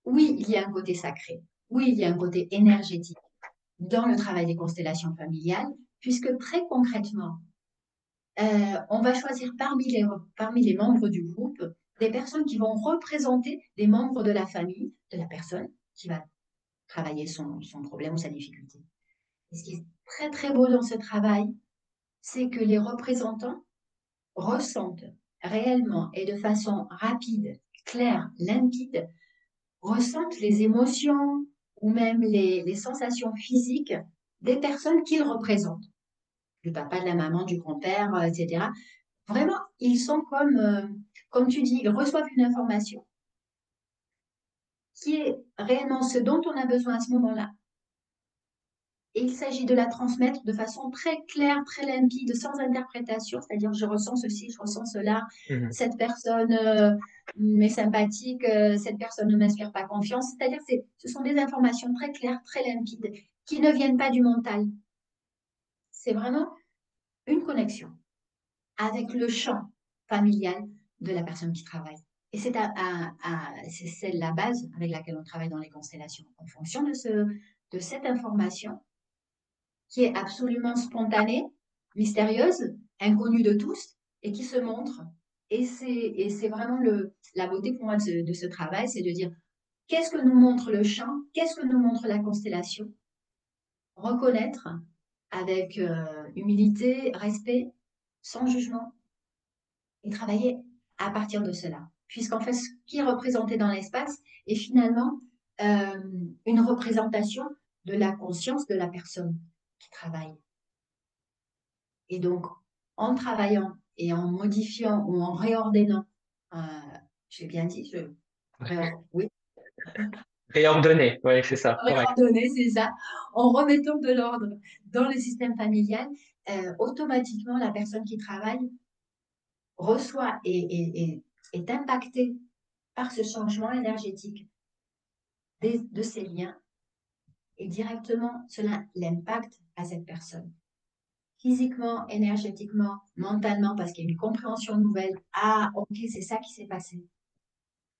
oui, il y a un côté sacré. Oui, il y a un côté énergétique dans le travail des constellations familiales, puisque très concrètement, on va choisir parmi les membres du groupe des personnes qui vont représenter des membres de la famille de la personne qui va travailler son problème ou sa difficulté. Et ce qui est très très beau dans ce travail, c'est que les représentants ressentent réellement et de façon rapide, claire, limpide, ressentent les émotions ou même les sensations physiques des personnes qu'ils représentent, du papa, de la maman, du grand-père, etc. Vraiment, ils sont comme tu dis, ils reçoivent une information qui est réellement ce dont on a besoin à ce moment-là. Et il s'agit de la transmettre de façon très claire, très limpide, sans interprétation, c'est-à-dire je ressens ceci, je ressens cela, Mhm. cette personne m'est sympathique, cette personne ne m'inspire pas confiance. C'est-à-dire que ce sont des informations très claires, très limpides, qui ne viennent pas du mental. C'est vraiment une connexion avec le champ familial de la personne qui travaille. Et c'est la base avec laquelle on travaille dans les constellations. En fonction de cette information, qui est absolument spontanée, mystérieuse, inconnue de tous et qui se montre. Et c'est vraiment la beauté pour moi de ce travail, c'est de dire qu'est-ce que nous montre le champ, qu'est-ce que nous montre la constellation, reconnaître avec humilité, respect, sans jugement, et travailler à partir de cela. Puisqu'en fait, ce qui est représenté dans l'espace est finalement une représentation de la conscience de la personne qui travaille. Et donc, en travaillant et en modifiant ou en réordonnant, euh, j'ai bien dit, oui, Réordonner, oui, c'est ça, correct. réordonner, c'est ça, en remettant de l'ordre dans le système familial, automatiquement, la personne qui travaille reçoit est impactée par ce changement énergétique de ces liens et directement, cela l'impacte à cette personne. Physiquement, énergétiquement, mentalement, parce qu'il y a une compréhension nouvelle. Ah, ok, c'est ça qui s'est passé.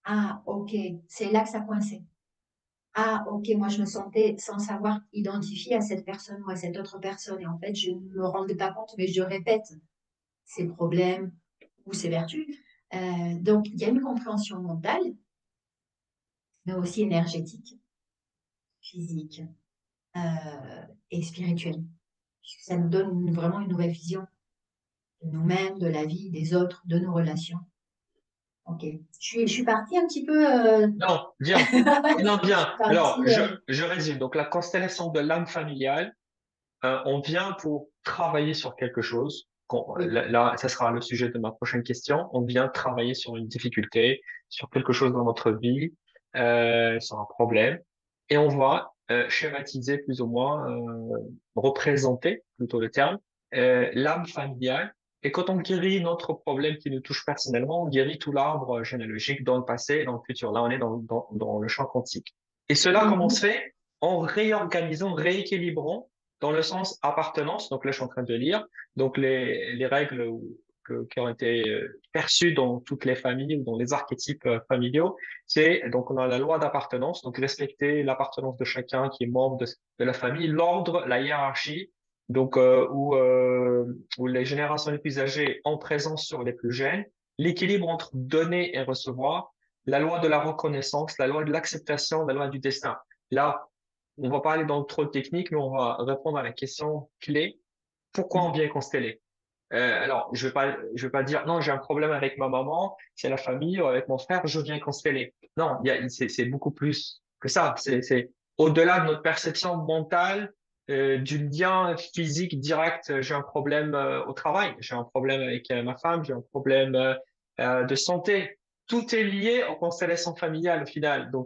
Ah, ok, c'est là que ça coinçait. Ah, ok, moi je me sentais sans savoir identifier à cette personne ou à cette autre personne. Et en fait, je ne me rendais pas compte, mais je répète ces problèmes ou ces vertus. Donc, il y a une compréhension mentale, mais aussi énergétique, physique et spirituelle. Ça nous donne vraiment une nouvelle vision de nous-mêmes, de la vie, des autres, de nos relations. Ok. Je suis partie un petit peu. Non, bien. Non, Je bien. suis Alors, partie. je résume. Donc, la constellation de l'âme familiale, on vient pour travailler sur quelque chose. Oui. Là, ça sera le sujet de ma prochaine question. On vient travailler sur une difficulté, sur quelque chose dans notre vie, sur un problème, et on va schématiser plus ou moins, représenter plutôt le terme, l'âme familiale. Et quand on guérit notre problème qui nous touche personnellement, on guérit tout l'arbre généalogique dans le passé et dans le futur. Là, on est dans le champ quantique. Et cela, comment on se Mhm. fait? En réorganisant, rééquilibrant dans le sens appartenance, donc là je suis en train de lire, donc les règles qui ont été perçues dans toutes les familles ou dans les archétypes familiaux, c'est donc on a la loi d'appartenance, donc respecter l'appartenance de chacun qui est membre de la famille, l'ordre, la hiérarchie, donc où les générations les plus âgées ont présence sur les plus jeunes, l'équilibre entre donner et recevoir, la loi de la reconnaissance, la loi de l'acceptation, la loi du destin. Là, on va pas aller dans trop de technique, mais on va répondre à la question clé. Pourquoi on vient consteller? Alors, je vais pas dire non, j'ai un problème avec ma maman, c'est la famille, ou avec mon frère, je viens consteller. Non, c'est beaucoup plus que ça. C'est au-delà de notre perception mentale, du lien physique direct. J'ai un problème au travail, j'ai un problème avec ma femme, j'ai un problème de santé. Tout est lié aux constellations familiales au final. Donc